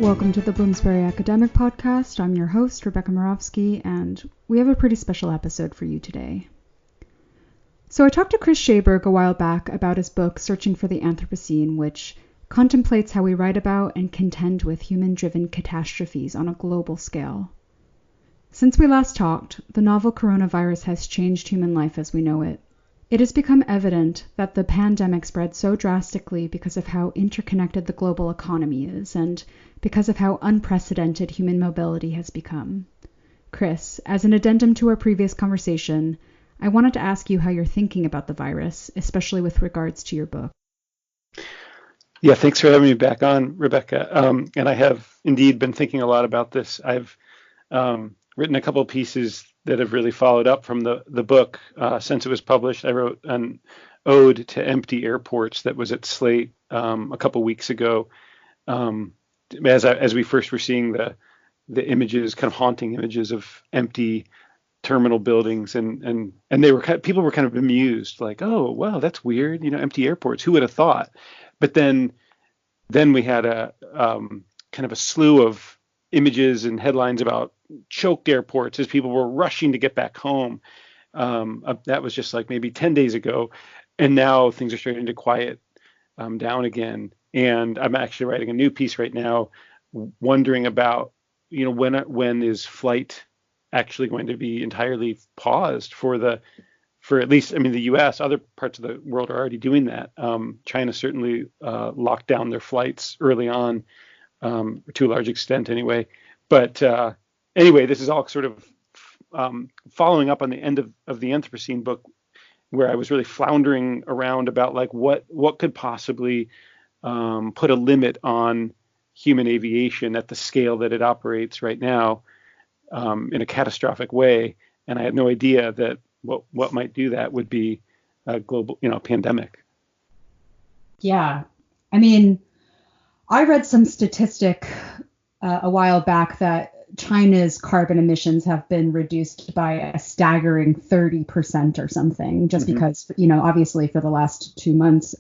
Welcome to the Bloomsbury Academic Podcast. I'm your host, Rebecca Moravsky, and we have a pretty special episode for you today. So I talked to Chris Schaberg a while back about his book, Searching for the Anthropocene, which contemplates how we write about and contend with human-driven catastrophes on a global scale. Since we last talked, the novel coronavirus has changed human life as we know it. It has become evident that the pandemic spread so drastically because of how interconnected the global economy is and because of how unprecedented human mobility has become. Chris, as an addendum to our previous conversation, I wanted to ask you how you're thinking about the virus, especially with regards to your book. Yeah, thanks for having me back on, Rebecca. And I have indeed been thinking a lot about this. I've written a couple of pieces that have really followed up from the book since it was published. I wrote an ode to empty airports that was at Slate a couple weeks ago. As we first were seeing the images, kind of haunting images of empty terminal buildings, and they were people were kind of amused, like, oh wow, that's weird, empty airports. Who would have thought? But then we had a kind of a slew of images and headlines about choked airports as people were rushing to get back home. That was just like maybe 10 days ago. And now things are starting to quiet down again. And I'm actually writing a new piece right now, wondering about, when is flight actually going to be entirely paused for at least, the US. Other parts of the world are already doing that. China certainly locked down their flights early on, to a large extent anyway. But anyway, this is all sort of following up on the end of the Anthropocene book, where I was really floundering around about like what could possibly put a limit on human aviation at the scale that it operates right now, in a catastrophic way. And I had no idea that what might do that would be a global, pandemic. Yeah. I read some statistic a while back that China's carbon emissions have been reduced by a staggering 30% or something, just because, obviously for the last 2 months,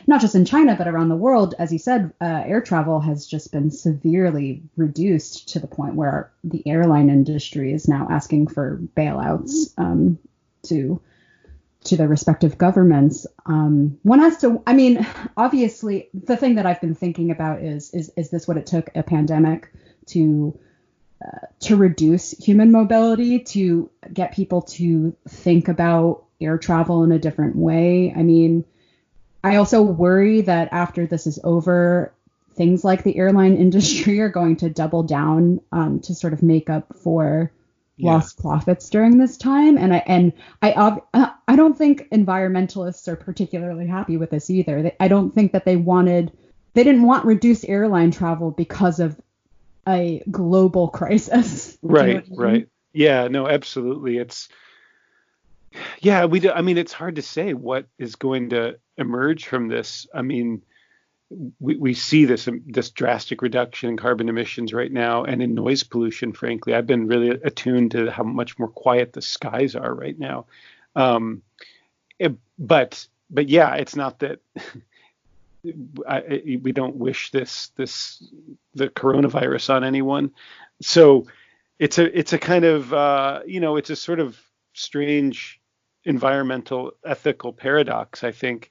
not just in China, but around the world, as you said, air travel has just been severely reduced to the point where the airline industry is now asking for bailouts to the respective governments. One has to, obviously, the thing that I've been thinking about is this what it took, a pandemic to reduce human mobility, to get people to think about air travel in a different way? I also worry that after this is over, things like the airline industry are going to double down to sort of make up for lost profits during this time. And I don't think environmentalists are particularly happy with this either. I don't think that they didn't want reduced airline travel because of a global crisis. Right. Yeah, no, absolutely. It's hard to say what is going to emerge from this. We see this drastic reduction in carbon emissions right now, and in noise pollution. Frankly, I've been really attuned to how much more quiet the skies are right now. But yeah, it's not that we don't wish the coronavirus on anyone. So it's a kind of it's a sort of strange environmental ethical paradox, I think.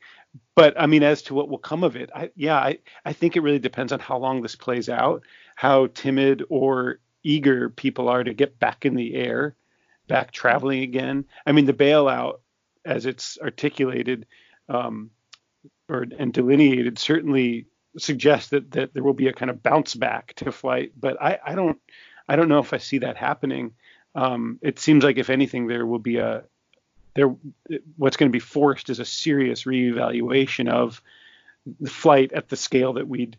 But as to what will come of it, I think it really depends on how long this plays out, how timid or eager people are to get back in the air, back traveling again. The bailout, as it's articulated and delineated, certainly suggests that there will be a kind of bounce back to flight. But I don't know if I see that happening. It seems like, if anything, there will be what's going to be forced is a serious reevaluation of the flight at the scale that we'd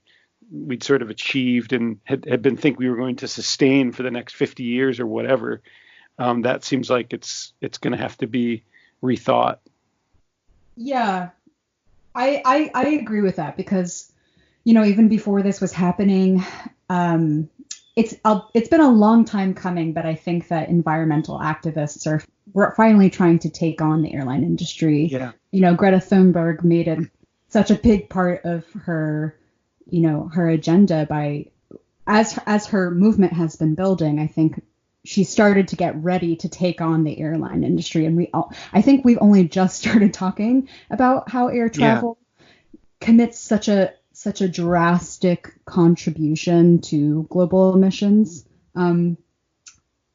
sort of achieved and had been think we were going to sustain for the next 50 years or whatever. That seems like it's going to have to be rethought. Yeah, I agree with that, because, even before this was happening, it's been a long time coming, but I think that environmental activists we're finally trying to take on the airline industry. Yeah. Greta Thunberg made it such a big part of her, her agenda by as her movement has been building, I think she started to get ready to take on the airline industry. And I think we've only just started talking about how air travel commits such a drastic contribution to global emissions.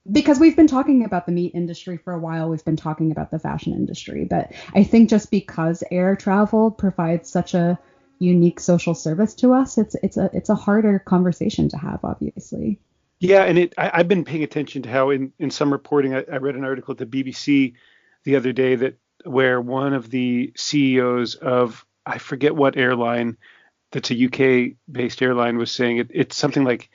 Because we've been talking about the meat industry for a while, we've been talking about the fashion industry, but I think just because air travel provides such a unique social service to us, it's a harder conversation to have, obviously. Yeah, and I've been paying attention to how in some reporting, I read an article at the BBC the other day where one of the CEOs of, I forget what airline, that's a UK based airline, was saying it's something like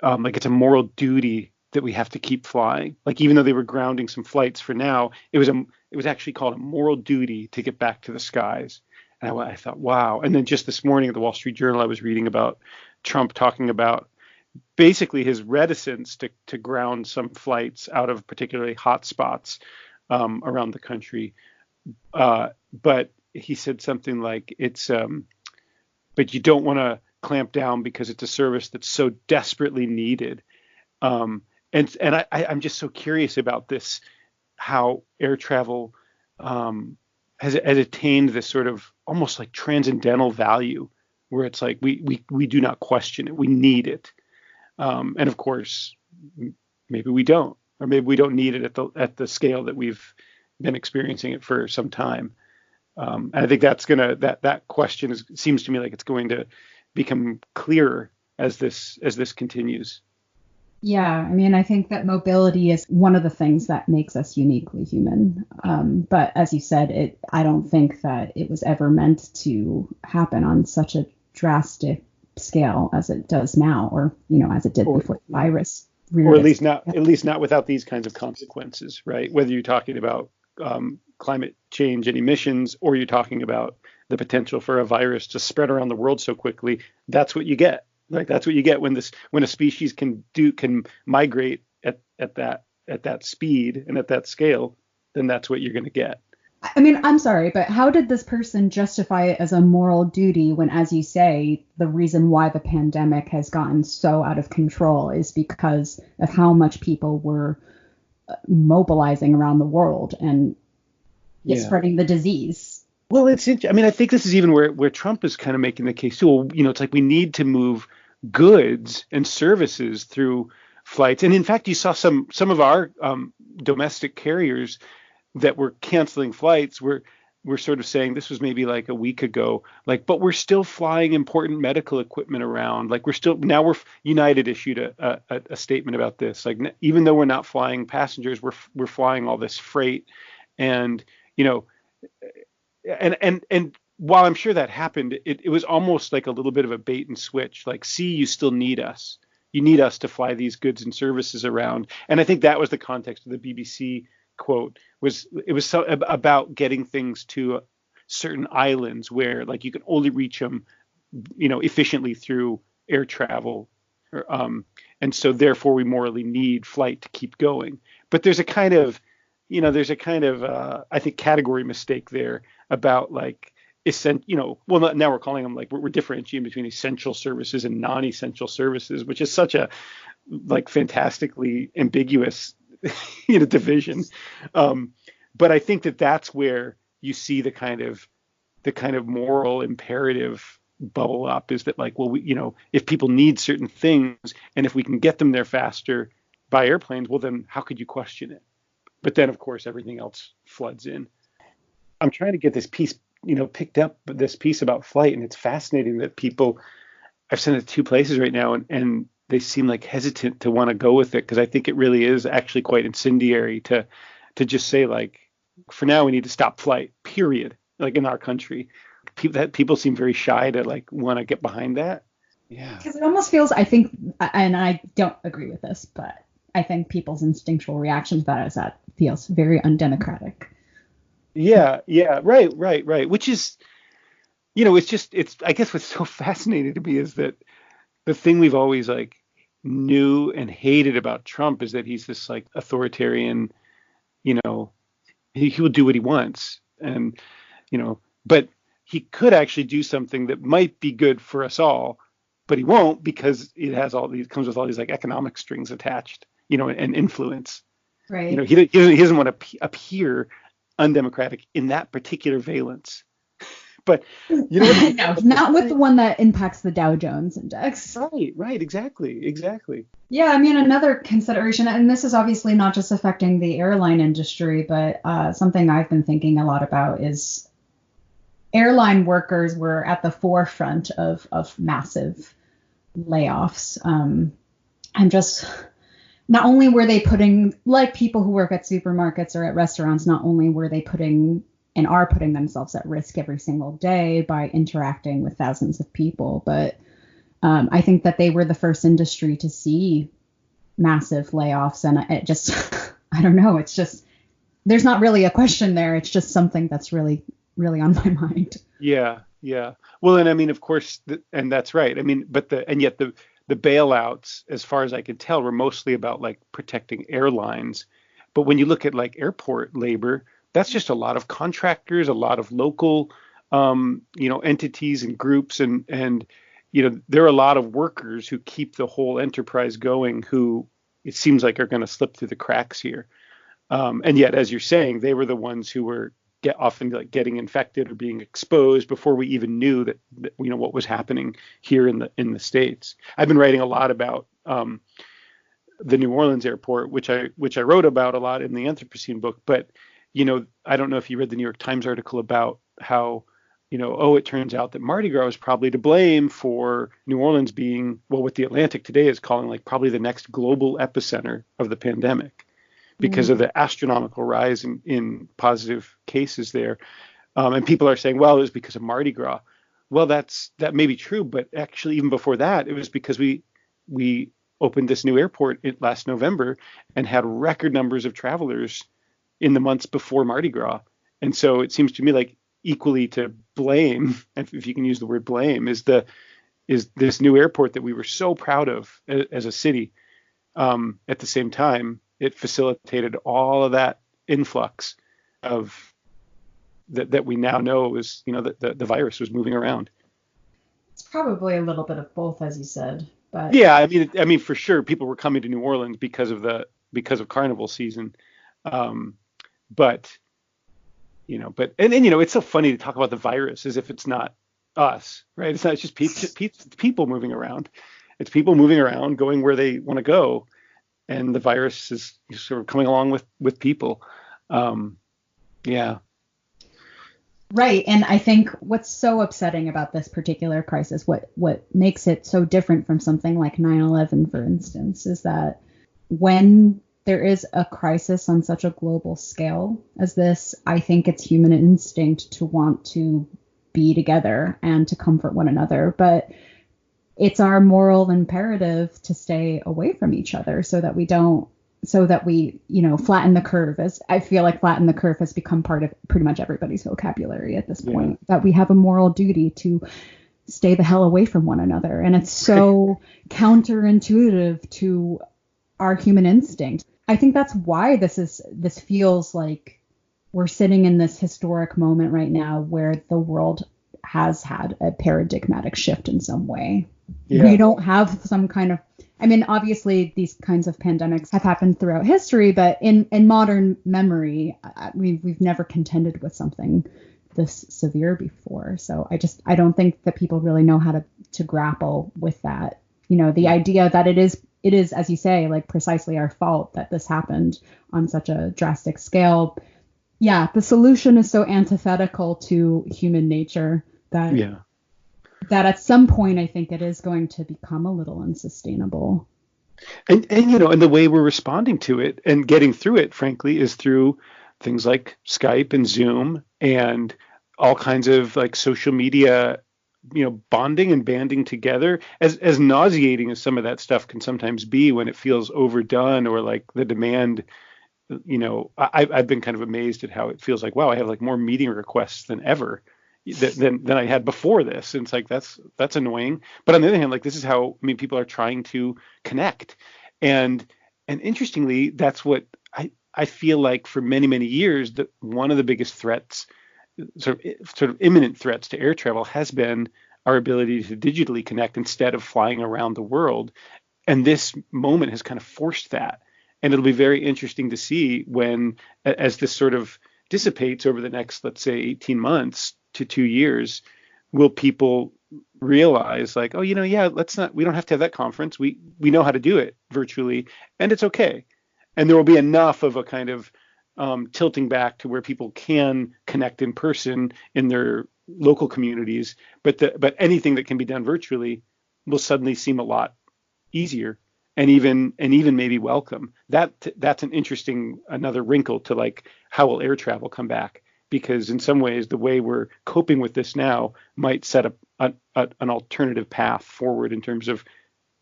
it's a moral duty that we have to keep flying. Like, even though they were grounding some flights for now, it was actually called a moral duty to get back to the skies. And I thought, wow. And then just this morning at the Wall Street Journal, I was reading about Trump talking about basically his reticence to ground some flights out of particularly hot spots around the country. But he said something like, but you don't want to clamp down because it's a service that's so desperately needed. And I'm just so curious about this, how air travel has attained this sort of almost like transcendental value, where it's like we do not question it, we need it. And of course, maybe we don't, or maybe we don't need it at the scale that we've been experiencing it for some time. And I think that question seems to me like it's going to become clearer as this continues. Yeah, I mean, I think that mobility is one of the things that makes us uniquely human. But as you said, I don't think that it was ever meant to happen on such a drastic scale as it does now, or as it did before the virus. Or at least not without these kinds of consequences, right? Whether you're talking about climate change and emissions, or you're talking about the potential for a virus to spread around the world so quickly, that's what you get. Like, that's what you get when a species can migrate at that speed and at that scale, then that's what you're going to get. I mean, I'm sorry, but how did this person justify it as a moral duty when, as you say, the reason why the pandemic has gotten so out of control is because of how much people were mobilizing around the world and spreading the disease? Well, I mean, I think this is even where Trump is kind of making the case too. Well, it's like we need to move goods and services through flights. And in fact, you saw some of our domestic carriers that were canceling flights. We're sort of saying, this was maybe like a week ago, but we're still flying important medical equipment around. Like, United issued a statement about this. Like, even though we're not flying passengers, we're flying all this freight, and And while I'm sure that happened, it was almost like a little bit of a bait and switch. Like, see, you still need us. You need us to fly these goods and services around. And I think that was the context of the BBC quote. It was so about getting things to certain islands where, like, you can only reach them, efficiently through air travel. And so therefore we morally need flight to keep going. But there's a kind of I think category mistake there about, like, now we're calling them, like, we're differentiating between essential services and non-essential services, which is such a, like, fantastically ambiguous division. But I think that's where you see the kind of moral imperative bubble up, is that, like, well, if people need certain things, and if we can get them there faster by airplanes, well, then how could you question it? But then, of course, everything else floods in. I'm trying to get this piece, picked up, this piece about flight, and it's fascinating that I've sent it to 2 places right now, and they seem like hesitant to want to go with it, because I think it really is actually quite incendiary to just say, like, for now we need to stop flight, period. Like, in our country, people seem very shy to, like, want to get behind that. Yeah. Because it almost feels, I think, and I don't agree with this, but I think people's instinctual reaction to that is that feels very undemocratic. Yeah, right. Which is, it's I guess what's so fascinating to me is that the thing we've always, like, knew and hated about Trump is that he's this, like, authoritarian, he will do what he wants, and but he could actually do something that might be good for us all, but he won't because it has all these comes with all these like economic strings attached, and influence. Right. He doesn't want to appear undemocratic in that particular valence. But you know what? No, not with the one that impacts the Dow Jones index. Right, exactly. Yeah, I mean, another consideration, and this is obviously not just affecting the airline industry, but something I've been thinking a lot about is airline workers were at the forefront of massive layoffs. And just not only were they putting, like people who work at supermarkets or at restaurants, not only were they putting and are putting themselves at risk every single day by interacting with thousands of people, but I think that they were the first industry to see massive layoffs. And it just, I don't know, it's just, there's not really a question there. It's just something that's really, really on my mind. Yeah. Well, and I mean, of course, and that's right. I mean, yet the bailouts, as far as I could tell, were mostly about like protecting airlines. But when you look at like airport labor, that's just a lot of contractors, a lot of local, entities and groups, and there are a lot of workers who keep the whole enterprise going, who it seems like are going to slip through the cracks here. And yet, as you're saying, they were the ones who were often like getting infected or being exposed before we even knew that what was happening here in the States. I've been writing a lot about the New Orleans airport, which I wrote about a lot in the Anthropocene book. But I don't know if you read the New York Times article about how it turns out that Mardi Gras is probably to blame for New Orleans being, well, what the Atlantic today is calling like probably the next global epicenter of the pandemic, because of the astronomical rise in positive cases there. And people are saying, well, it was because of Mardi Gras. Well, that may be true, but actually even before that, it was because we opened this new airport last November and had record numbers of travelers in the months before Mardi Gras. And so it seems to me like equally to blame, if you can use the word blame, is this new airport that we were so proud of as a city. At the same time, it facilitated all of that influx of that we now know is, that the virus was moving around. It's probably a little bit of both, as you said. But yeah, I mean, for sure, people were coming to New Orleans because of carnival season. But it's so funny to talk about the virus as if it's not us, right? It's not, it's just people moving around. It's people moving around, going where they want to go. And the virus is sort of coming along with people. Yeah. Right. And I think what's so upsetting about this particular crisis, what makes it so different from something like 9/11, for instance, is that when there is a crisis on such a global scale as this, I think it's human instinct to want to be together and to comfort one another. But it's our moral imperative to stay away from each other so that we flatten the curve. As I feel like flatten the curve has become part of pretty much everybody's vocabulary at this point, that we have a moral duty to stay the hell away from one another. And it's so counterintuitive to our human instinct. I think that's why this feels like we're sitting in this historic moment right now where the world has had a paradigmatic shift in some way. Yeah. We don't have some kind of, I mean, obviously these kinds of pandemics have happened throughout history, but in modern memory, we've never contended with something this severe before. So I don't think that people really know how to grapple with that. The idea that it is, as you say, like precisely our fault that this happened on such a drastic scale. Yeah, the solution is so antithetical to human nature that at some point I think it is going to become a little unsustainable. And the way we're responding to it and getting through it, frankly, is through things like Skype and Zoom and all kinds of like social media, bonding and banding together. As nauseating as some of that stuff can sometimes be when it feels overdone or like the demand, I've been kind of amazed at how it feels like, wow, I have like more meeting requests than ever than I had before this. And it's like, that's annoying. But on the other hand, like this is how, people are trying to connect. And interestingly, that's what I feel like for many, many years, that one of the biggest threats, sort of imminent threats to air travel has been our ability to digitally connect instead of flying around the world. And this moment has kind of forced that. And it'll be very interesting to see when, as this sort of dissipates over the next, let's say, 18 months to 2 years, will people realize like, oh, yeah, we don't have to have that conference. We know how to do it virtually, and it's okay. And there will be enough of a kind of tilting back to where people can connect in person in their local communities, but anything that can be done virtually will suddenly seem a lot easier and even maybe welcome. That's an interesting another wrinkle to like, how will air travel come back? Because in some ways, the way we're coping with this now might set up an alternative path forward in terms of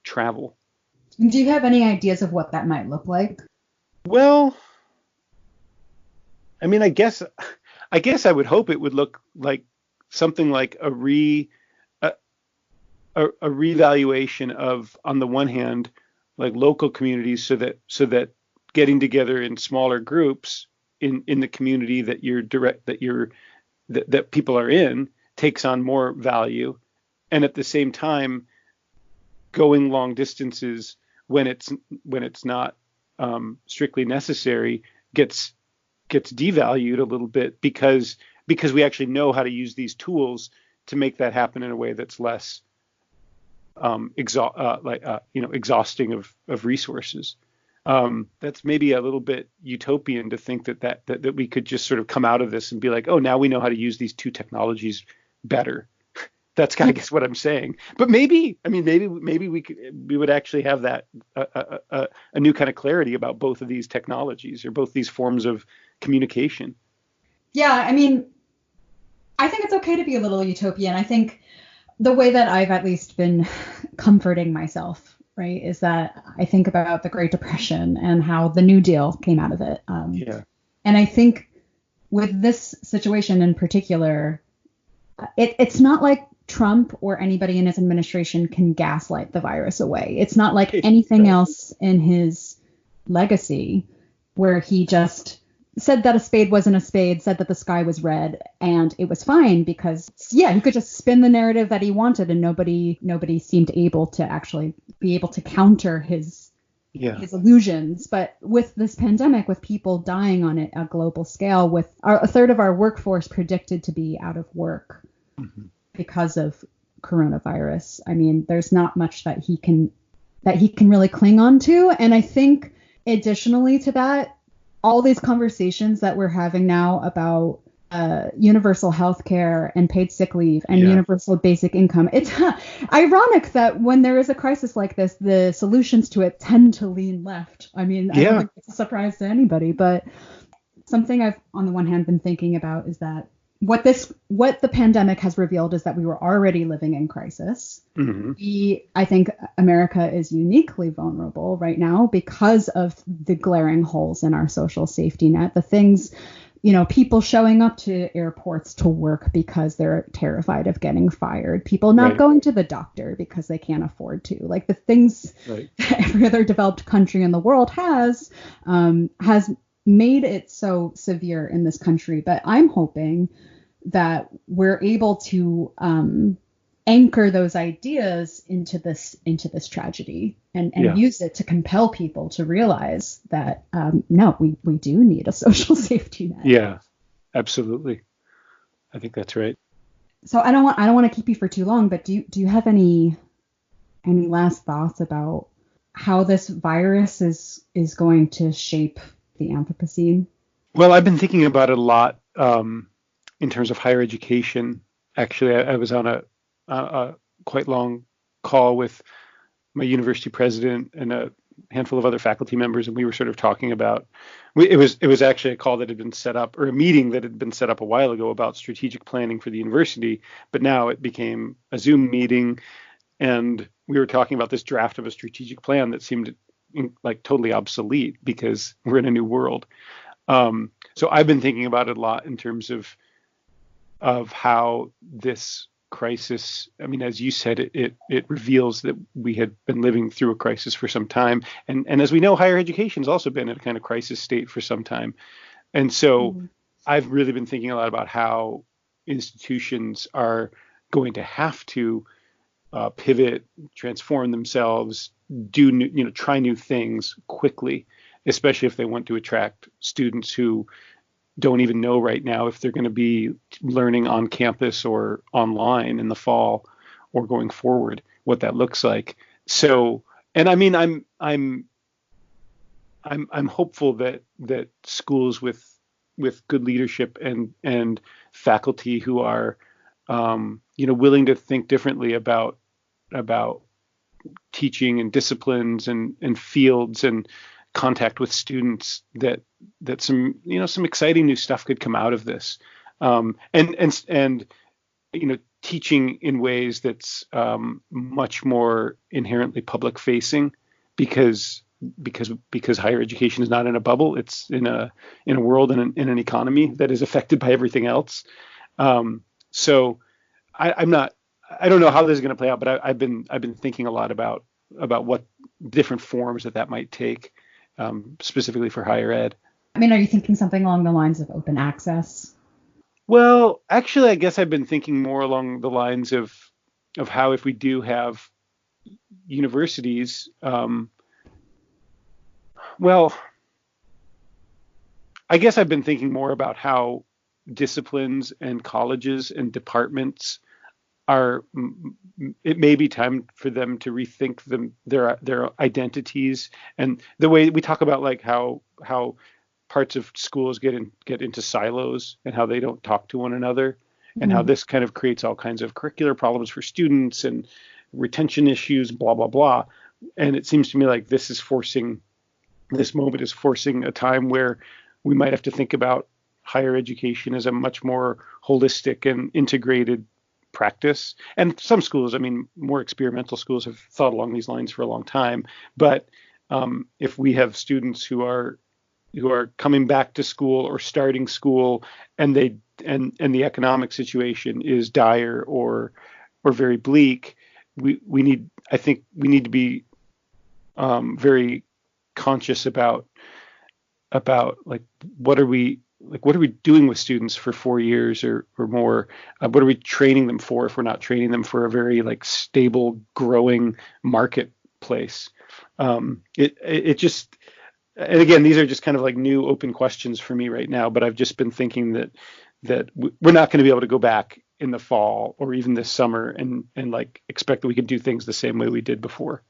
travel. Do you have any ideas of what that might look like? Well, I mean, I guess I would hope it would look like something like a revaluation of, on the one hand, like local communities, so that getting together in smaller groups in the community that people are in takes on more value, and at the same time, going long distances when it's not strictly necessary gets devalued a little bit because we actually know how to use these tools to make that happen in a way that's less exhausting of resources. That's maybe a little bit utopian to think that we could just sort of come out of this and be like, oh, now we know how to use these two technologies better. That's kind of, I guess, what I'm saying. But maybe we would actually have that a new kind of clarity about both of these technologies or both these forms of communication. Yeah, I mean, I think it's okay to be a little utopian. I think the way that I've at least been comforting myself, right, is that I think about the Great Depression and how the New Deal came out of it. And I think with this situation in particular, it's not like Trump or anybody in his administration can gaslight the virus away. It's not like anything else in his legacy where he just said that a spade wasn't a spade, said that the sky was red, and it was fine because, yeah, he could just spin the narrative that he wanted, and nobody seemed able to actually be able to counter his illusions. But with this pandemic, with people dying on a global scale, with a third of our workforce predicted to be out of work because of coronavirus, I mean, there's not much that he can really cling on to. And I think additionally to that, all these conversations that we're having now about universal health care and paid sick leave and universal basic income, it's ironic that when there is a crisis like this, the solutions to it tend to lean left. I mean, I don't think it's a surprise to anybody, but something I've on the one hand been thinking about is that what the pandemic has revealed is that we were already living in crisis. I think America is uniquely vulnerable right now because of the glaring holes in our social safety net. The things, people showing up to airports to work because they're terrified of getting fired. People not going to the doctor because they can't afford to. Like the things that every other developed country in the world has made it so severe in this country. But I'm hoping that we're able to anchor those ideas into this tragedy and use it to compel people to realize that no, we do need a social safety net. Yeah, absolutely. I think that's right. So I don't want to keep you for too long, but do you have any last thoughts about how this virus is going to shape the Anthropocene? Well, I've been thinking about it a lot in terms of higher education. Actually, I was on a quite long call with my university president and a handful of other faculty members, and we were sort of talking about it was actually a call that had been set up, or a meeting that had been set up a while ago about strategic planning for the university, but now it became a Zoom meeting, and we were talking about this draft of a strategic plan that seemed like totally obsolete because we're in a new world. So I've been thinking about it a lot in terms of how this crisis, I mean, as you said, it reveals that we had been living through a crisis for some time. And as we know, higher education has also been in a kind of crisis state for some time. And so I've really been thinking a lot about how institutions are going to have to pivot, transform themselves, do new, try new things quickly, especially if they want to attract students who don't even know right now if they're going to be learning on campus or online in the fall or going forward, what that looks like. So, and I mean, I'm hopeful that schools with good leadership and faculty who are willing to think differently about teaching and disciplines and fields and contact with students, that some some exciting new stuff could come out of this, and teaching in ways that's much more inherently public facing, because higher education is not in a bubble. It's in a world and in an economy that is affected by everything else. So I don't know how this is going to play out, but I've been thinking a lot about what different forms that might take, specifically for higher ed. I mean, are you thinking something along the lines of open access? Well, actually, I guess I've been thinking more along the lines of how, if we do have universities, well, I guess I've been thinking more about how disciplines and colleges and departments it may be time for them to rethink their identities, and the way we talk about like how parts of schools get into silos and how they don't talk to one another, and how this kind of creates all kinds of curricular problems for students and retention issues, blah blah blah. And it seems to me like this moment is forcing a time where we might have to think about higher education as a much more holistic and integrated practice. And some schools, I mean, more experimental schools, have thought along these lines for a long time. But if we have students who are coming back to school or starting school, and the economic situation is dire or very bleak, I think we need to be very conscious about like what are we doing with students for 4 years or more? What are we training them for if we're not training them for a very like stable, growing marketplace? It just, and again, these are just kind of like new open questions for me right now. But I've just been thinking that we're not going to be able to go back in the fall or even this summer and like expect that we could do things the same way we did before.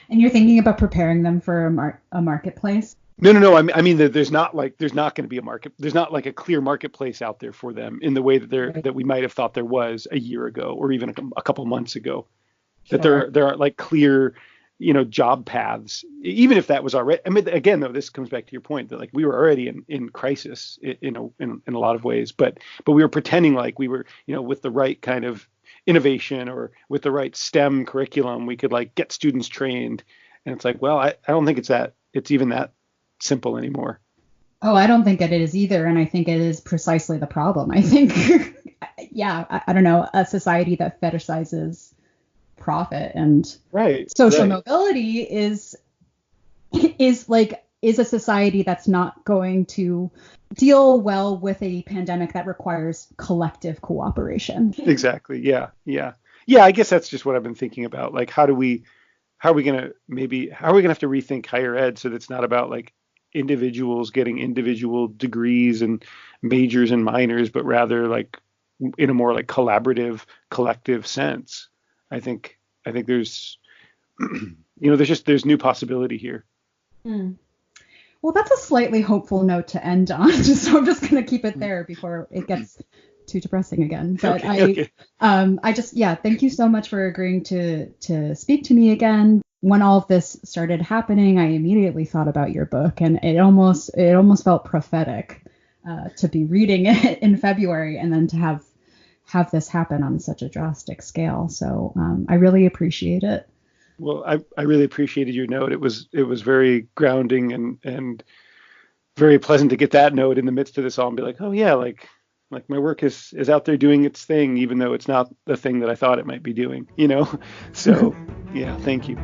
And you're thinking about preparing them for a marketplace? No. I mean that there's not going to be a market. There's not like a clear marketplace out there for them in the way that we might have thought there was a year ago or even a couple months ago. Sure. That there are like clear, job paths. Even if that was already. I mean, again, though, this comes back to your point that like we were already in crisis in a lot of ways, but we were pretending like we were, with the right kind of innovation or with the right STEM curriculum, we could like get students trained. And it's like, well, I don't think it's even that simple anymore. Oh, I don't think it is either. And I think it is precisely the problem. I think, I don't know, a society that fetishizes profit and social mobility is a society that's not going to deal well with a pandemic that requires collective cooperation. Exactly. Yeah. I guess that's just what I've been thinking about. Like, how are we going to have to rethink higher ed so that it's not about like individuals getting individual degrees and majors and minors, but rather like in a more like collaborative, collective sense. I think there's, there's new possibility here. Well, that's a slightly hopeful note to end on. So I'm just going to keep it there before it gets too depressing again. But okay. Thank you so much for agreeing to speak to me again. When all of this started happening, I immediately thought about your book, and it almost felt prophetic to be reading it in February and then to have this happen on such a drastic scale. So I really appreciate it. Well, I really appreciated your note. It was very grounding and very pleasant to get that note in the midst of this all and be like, oh yeah, like my work is out there doing its thing, even though it's not the thing that I thought it might be doing, So yeah, thank you.